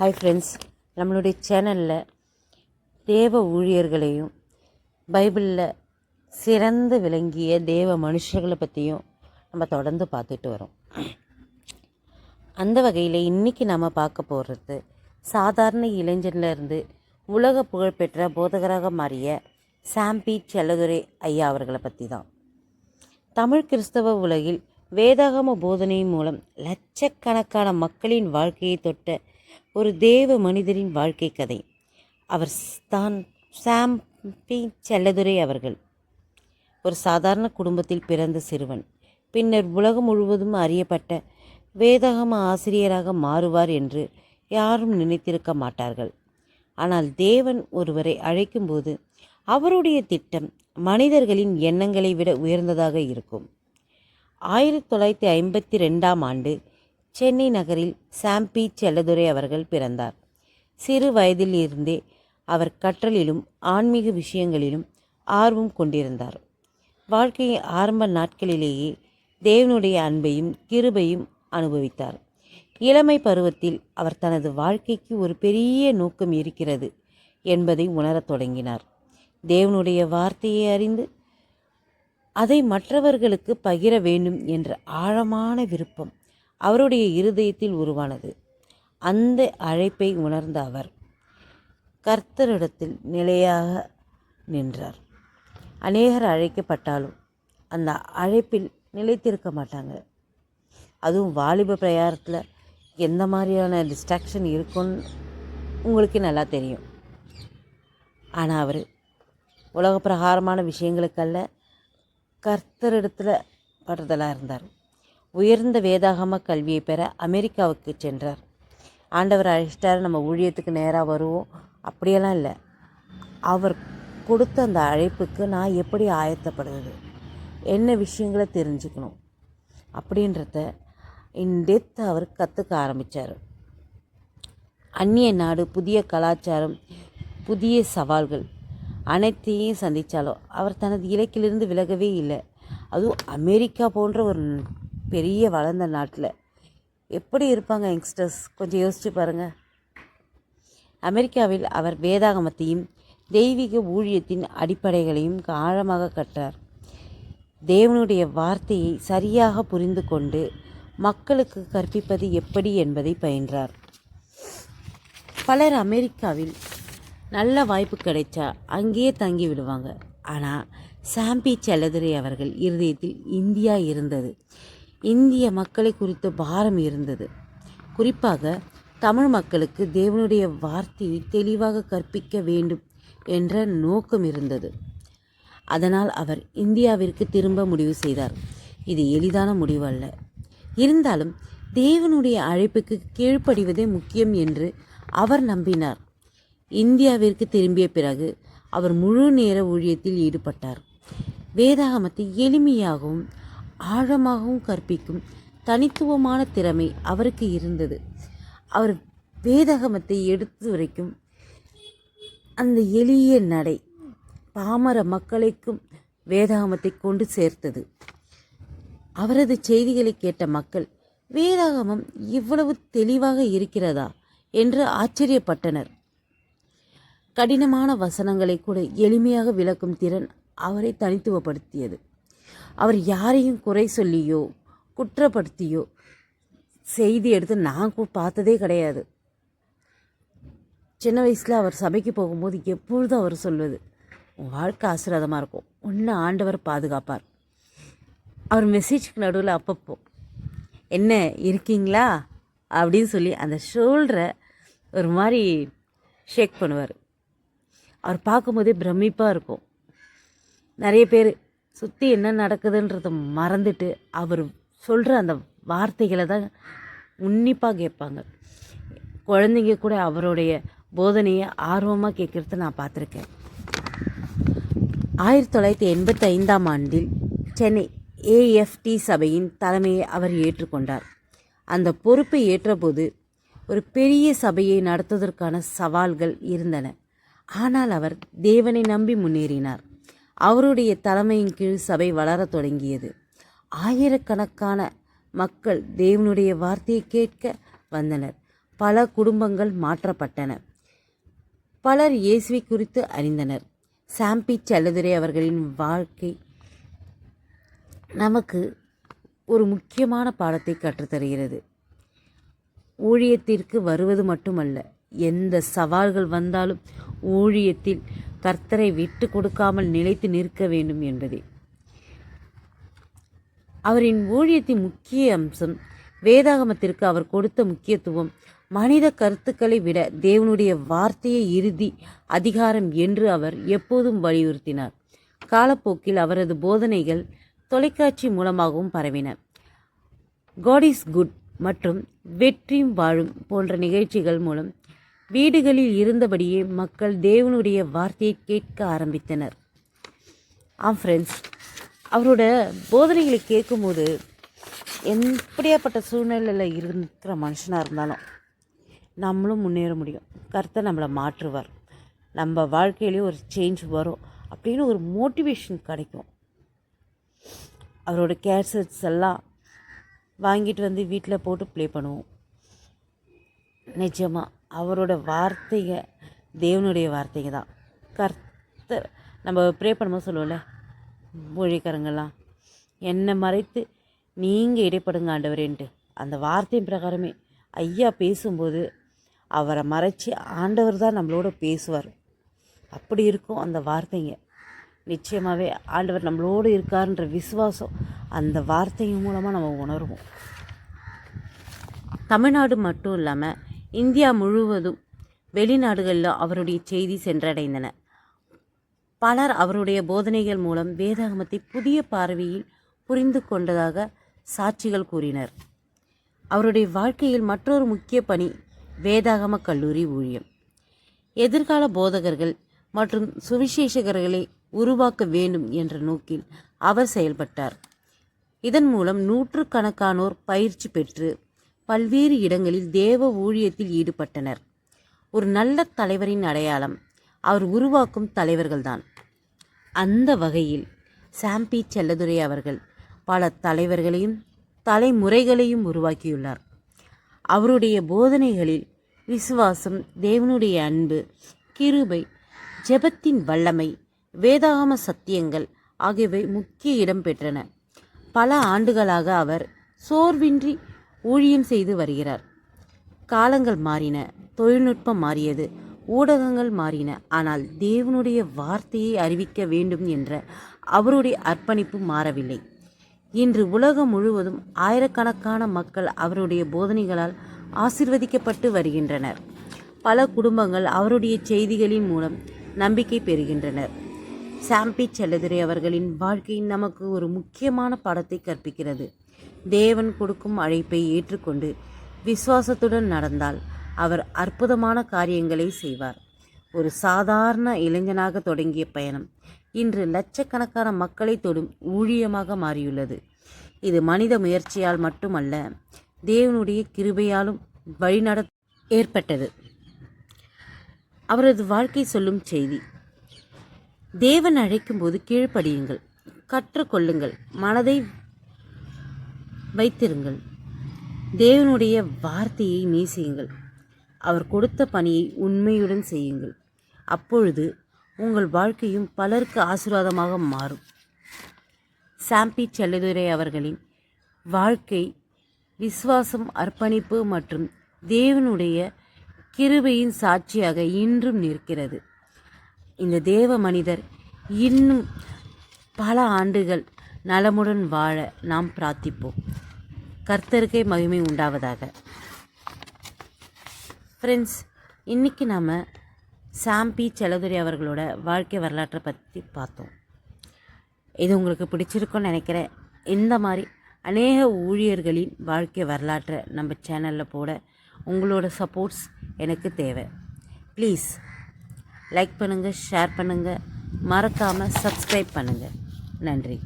Hi friends, நம்மளுடைய சேனலில் தேவ ஊழியர்களையும் பைபிளில் சிறந்து விளங்கிய தேவ மனுஷர்களை பற்றியும் நம்ம தொடர்ந்து பார்த்துட்டு வரோம். அந்த வகையில் இன்றைக்கி நம்ம பார்க்க போகிறது சாதாரண இளைஞன்லேருந்து உலக புகழ்பெற்ற போதகராக மாறிய சாம்பி செல்லதுரை ஐயா அவர்களை பற்றி தான். தமிழ் கிறிஸ்தவ உலகில் வேதாகம போதனையின் மூலம் லட்சக்கணக்கான மக்களின் வாழ்க்கையை தொட்ட ஒரு தேவ மனிதரின் வாழ்க்கை கதை. அவர் தான் சாம்பி செல்லதுரை அவர்கள். ஒரு சாதாரண குடும்பத்தில் பிறந்த சிறுவன் பின்னர் உலகம் முழுவதும் அறியப்பட்ட வேதாகம ஆசிரியராக மாறுவார் என்று யாரும் நினைத்திருக்க மாட்டார்கள். ஆனால் தேவன் ஒருவரை அழைக்கும்போது அவருடைய திட்டம் மனிதர்களின் எண்ணங்களை விட உயர்ந்ததாக இருக்கும். 1952ஆம் ஆண்டு சென்னை நகரில் சாம்பி செல்லதுரை அவர்கள் பிறந்தார். சிறு வயதில் இருந்தே அவர் கற்றலிலும் ஆன்மீக விஷயங்களிலும் ஆர்வம் கொண்டிருந்தார். வாழ்க்கையின் ஆரம்ப நாட்களிலேயே தேவனுடைய அன்பையும் கிருபையும் அனுபவித்தார். இளமை பருவத்தில் அவர் தனது வாழ்க்கைக்கு ஒரு பெரிய நோக்கம் இருக்கிறது என்பதை உணரத் தொடங்கினார். தேவனுடைய வார்த்தையை அறிந்து அதை மற்றவர்களுக்கு பகிர வேண்டும் என்ற ஆழமான விருப்பம் அவருடைய இருதயத்தில் உருவானது. அந்த அழைப்பை உணர்ந்த அவர் கர்த்தரிடத்தில் நிலையாக நின்றார். அநேகர் அழைக்கப்பட்டாலும் அந்த அழைப்பில் நிலைத்திருக்க மாட்டாங்க. அதுவும் வாலிப பிரயாரத்தில் எந்த மாதிரியான டிஸ்ட்ராக்ஷன் இருக்குன்னு உங்களுக்கு நல்லா தெரியும். ஆனால் அவர் உலக பிரகாரமான விஷயங்களுக்கல்ல, கர்த்தரிடத்தில் படுதலாக இருந்தார். உயர்ந்த வேதாகம கல்வியை பெற அமெரிக்காவுக்கு சென்றார். ஆண்டவர் அழைச்சிட்டார், நம்ம ஊழியத்துக்கு நேராக வருவோம் அப்படியெல்லாம் இல்லை. அவர் கொடுத்த அந்த அழைப்புக்கு நான் எப்படி ஆயத்தப்படுவது, என்ன விஷயங்களை தெரிஞ்சுக்கணும் அப்படின்றத இன்டெப்த் அவர் கற்றுக்க ஆரம்பித்தார். அந்நிய நாடு, புதிய கலாச்சாரம், புதிய சவால்கள் அனைத்தையும் சந்தித்தாலும் அவர் தனது இலக்கிலிருந்து விலகவே இல்லை. அதுவும் அமெரிக்கா போன்ற ஒரு பெரிய வளர்ந்த நாட்டில் எப்படி இருப்பாங்க யங்ஸ்டர்ஸ், கொஞ்சம் யோசித்து பாருங்கள். அமெரிக்காவில் அவர் வேதாகமத்தையும் தெய்வீக ஊழியத்தின் அடிப்படைகளையும் ஆழமாக கற்றார். தேவனுடைய வார்த்தையை சரியாக புரிந்து கொண்டு மக்களுக்கு கற்பிப்பது எப்படி என்பதை பயின்றார். பலர் அமெரிக்காவில் நல்ல வாய்ப்பு கிடைச்சா அங்கேயே தங்கி விடுவாங்க. ஆனால் சாம்பி செல்லதுரை அவர்கள் இருதயத்தில் இந்தியா இருந்தது. இந்திய மக்களை குறித்த பாரம் இருந்தது. குறிப்பாக தமிழ் மக்களுக்கு தேவனுடைய வார்த்தையை தெளிவாக கற்பிக்க வேண்டும் என்ற நோக்கம் இருந்தது. அதனால் அவர் இந்தியாவிற்கு திரும்ப முடிவு செய்தார். இது எளிதான முடிவு அல்ல. இருந்தாலும் தேவனுடைய அழைப்புக்கு கீழ்ப்படிவதே முக்கியம் என்று அவர் நம்பினார். இந்தியாவிற்கு திரும்பிய பிறகு அவர் முழு நேர ஊழியத்தில் ஈடுபட்டார். வேதாகமத்தை எளிமையாகவும் ஆழமாகவும் கற்பிக்கும் தனித்துவமான திறமை அவருக்கு இருந்தது. அவர் வேதாகமத்தை எடுத்து வரைக்கும் அந்த எளிய நடை பாமர மக்களுக்கும் வேதாகமத்தை கொண்டு சேர்த்தது. அவரது செய்திகளை கேட்ட மக்கள் வேதாகமம் இவ்வளவு தெளிவாக இருக்கிறதா என்று ஆச்சரியப்பட்டனர். கடினமான வசனங்களை கூட எளிமையாக விளக்கும் திறன் அவரை தனித்துவப்படுத்தியது. அவர் யாரையும் குறை சொல்லியோ குற்றப்படுத்தியோ செய்தி எடுத்து நான் பார்த்ததே கிடையாது. சின்ன வயசில் அவர் சபைக்கு போகும்போது எப்பொழுதும் அவர் சொல்வது, உன் வாழ்க்கை ஆசீர்வாதமாக இருக்கும், ஒன்று ஆண்டவர் பாதுகாப்பார். அவர் மெசேஜுக்கு நடுவில் அப்பப்போ என்ன இருக்கீங்களா அப்படின்னு சொல்லி அந்த ஷோல்டரை ஒரு மாதிரி ஷேக் பண்ணுவார். அவர் பார்க்கும்போதே பிரமிப்பாக இருக்கும். நிறைய பேர் சுற்றி என்ன நடக்குதுன்றதை மறந்துட்டு அவர் சொல்கிற அந்த வார்த்தைகளை தான் உன்னிப்பாக கேட்பாங்க. குழந்தைங்க கூட அவருடைய போதனையை ஆர்வமாக கேட்குறத நான் பார்த்துருக்கேன். 1985ஆம் ஆண்டில் சென்னை ஏஎஃப்டி சபையின் தலைமையை அவர் ஏற்றுக்கொண்டார். அந்த பொறுப்பை ஏற்றபோது ஒரு பெரிய சபையை நடத்துவதற்கான சவால்கள் இருந்தன. ஆனால் அவர் தேவனை நம்பி முன்னேறினார். அவருடைய தலைமையின் கீழ் சபை வளரத் தொடங்கியது. ஆயிரக்கணக்கான மக்கள் தேவனுடைய வார்த்தையை கேட்க வந்தனர். பல குடும்பங்கள் மாற்றப்பட்டன. பலர் இயேசுவை குறித்து அறிந்தனர். சாம்பி செல்லதுரை அவர்களின் வாழ்க்கை நமக்கு ஒரு முக்கியமான பாடத்தை கற்றுத்தருகிறது. ஊழியத்திற்கு வருவது மட்டுமல்ல, எந்த சவால்கள் வந்தாலும் ஊழியத்தில் கர்த்தரை விட்டு கொடுக்காமல் நிலைத்து நிற்க வேண்டும் என்பதே. அவரின் ஊழியத்தின் முக்கிய அம்சம் வேதாகமத்திற்கு அவர் கொடுத்த முக்கியத்துவம் மனித கருத்துக்களை விட தேவனுடைய வார்த்தையை இறுதி அதிகாரம் என்று அவர் எப்போதும் வலியுறுத்தினார். காலப்போக்கில் அவரது போதனைகள் தொலைக்காட்சி மூலமாகவும் பரவின. காட் இஸ் குட் மற்றும் வெற்றியும் வாழும் போன்ற நிகழ்ச்சிகள் மூலம் வீடுகளில் இருந்தபடியே மக்கள் தேவனுடைய வார்த்தையை கேட்க ஆரம்பித்தனர். ஃப்ரெண்ட்ஸ், அவரோட போதனைகளை கேட்கும்போது எப்படியாப்பட்ட சூழ்நிலையில் இருக்கிற மனுஷனாக இருந்தாலும் நம்மளும் முன்னேற முடியும். கர்த்தர் நம்மளை மாற்றுவார். நம்ம வாழ்க்கையிலேயே ஒரு சேஞ்ச் வரும் அப்படின்னு ஒரு மோட்டிவேஷன் கிடைக்கும். அவரோட கேசட்ஸ் எல்லாம் வாங்கிட்டு வந்து வீட்டில் போட்டு ப்ளே பண்ணுவோம். நிஜமாக அவரோட வார்த்தைங்க தேவனுடைய வார்த்தைங்க தான். கர்த்தர் நம்ம ப்ரே பண்ணும்போது சொல்லுவோம்ல, மொழிக்காரங்கெல்லாம் என்னை மறைத்து நீங்கள் இடைப்படுங்க ஆண்டவரேன்ட்டு, அந்த வார்த்தையின் பிரகாரமே ஐயா பேசும்போது அவரை மறைச்சி ஆண்டவர் தான் நம்மளோட பேசுவார். அப்படி இருக்கும் அந்த வார்த்தைங்க. நிச்சயமாகவே ஆண்டவர் நம்மளோடு இருக்காருன்ற விசுவாசம் அந்த வார்த்தைங்க மூலமாக நம்ம உணர்வோம். தமிழ்நாடு மட்டும் இல்லாமல் இந்தியா முழுவதும் வெளிநாடுகளில் அவருடைய செய்தி சென்றடைந்தன. பலர் அவருடைய போதனைகள் மூலம் வேதாகமத்தை புதிய பார்வையில் புரிந்து கொண்டதாக சாட்சிகள் கூறினர். அவருடைய வாழ்க்கையில் மற்றொரு முக்கிய பணி வேதாகம கல்லூரி ஊழியம். எதிர்கால போதகர்கள் மற்றும் சுவிசேஷகர்களை உருவாக்க வேண்டும் என்ற நோக்கில் அவர் செயல்பட்டார். இதன் மூலம் நூற்றுக்கணக்கானோர் பயிற்சி பெற்று பல்வேறு இடங்களில் தேவ ஊழியத்தில் ஈடுபட்டனர். ஒரு நல்ல தலைவரின் அடையாளம் அவர் உருவாக்கும் தலைவர்கள்தான். அந்த வகையில் சாம்பி செல்லதுரை அவர்கள் பல தலைவர்களையும் தலைமுறைகளையும் உருவாக்கியுள்ளார். அவருடைய போதனைகளில் விசுவாசம், தேவனுடைய அன்பு, கிருபை, ஜெபத்தின் வல்லமை, வேதாகம சத்தியங்கள் ஆகியவை முக்கிய இடம் பெற்றன. பல ஆண்டுகளாக அவர் சோர்வின்றி ஊழியம் செய்து வருகிறார். காலங்கள் மாறின, தொழில்நுட்பம் மாறியது, ஊடகங்கள் மாறின. ஆனால் தேவனுடைய வார்த்தையை அறிவிக்க வேண்டும் என்ற அவருடைய அர்ப்பணிப்பு மாறவில்லை. இன்று உலகம் முழுவதும் ஆயிரக்கணக்கான மக்கள் அவருடைய போதனைகளால் ஆசீர்வதிக்கப்பட்டு வருகின்றனர். பல குடும்பங்கள் அவருடைய செய்திகளின் மூலம் நம்பிக்கை பெறுகின்றனர். சாம்பி செல்லதுரை அவர்களின் வாழ்க்கை நமக்கு ஒரு முக்கியமான பாடத்தை கற்பிக்கிறது. தேவன் கொடுக்கும் அழைப்பை ஏற்றுக்கொண்டு விசுவாசத்துடன் நடந்தால் அவர் அற்புதமான காரியங்களை செய்வார். ஒரு சாதாரண இளைஞனாக தொடங்கிய பயணம் இன்று லட்சக்கணக்கான மக்களை தொடும் ஊழியமாக மாறியுள்ளது. இது மனித முயற்சியால் மட்டுமல்ல, தேவனுடைய கிருபையாலும் வழிநட ஏற்பட்டது. அவரது வாழ்க்கை சொல்லும் செய்தி: தேவன் அழைக்கும்போது கீழ்ப்படியுங்கள், கற்றுக்கொள்ளுங்கள், மனதை வைத்திருங்கள், தேவனுடைய வார்த்தையை நேசியுங்கள், அவர் கொடுத்த பணியை உண்மையுடன் செய்யுங்கள். அப்பொழுது உங்கள் வாழ்க்கையும் பலருக்கு ஆசீர்வாதமாக மாறும். சாம்பி செல்லதுரை அவர்களின் வாழ்க்கை விசுவாசம், அர்ப்பணிப்பு மற்றும் தேவனுடைய கிருபையின் சாட்சியாக இன்றும் நிற்கிறது. இந்த தேவ மனிதர் இன்னும் பல ஆண்டுகள் நலமுடன் வாழ நாம் பிரார்த்திப்போம். கர்த்தருக்கே மகிமை உண்டாவதாக. ஃப்ரெண்ட்ஸ், இன்றைக்கி நாம் சாம்பி செல்லதுரை அவர்களோட வாழ்க்கை வரலாற்றை பற்றி பார்த்தோம். இது உங்களுக்கு பிடிச்சிருக்குன்னு நினைக்கிறேன். இந்த மாதிரி அநேக ஊழியர்களின் வாழ்க்கை வரலாற்றை நம்ம சேனலில் போட உங்களோட சப்போர்ட்ஸ் எனக்கு தேவை. ப்ளீஸ் லைக் பண்ணுங்கள், ஷேர் பண்ணுங்கள், மறக்காமல் சப்ஸ்கிரைப் பண்ணுங்கள். நன்றி.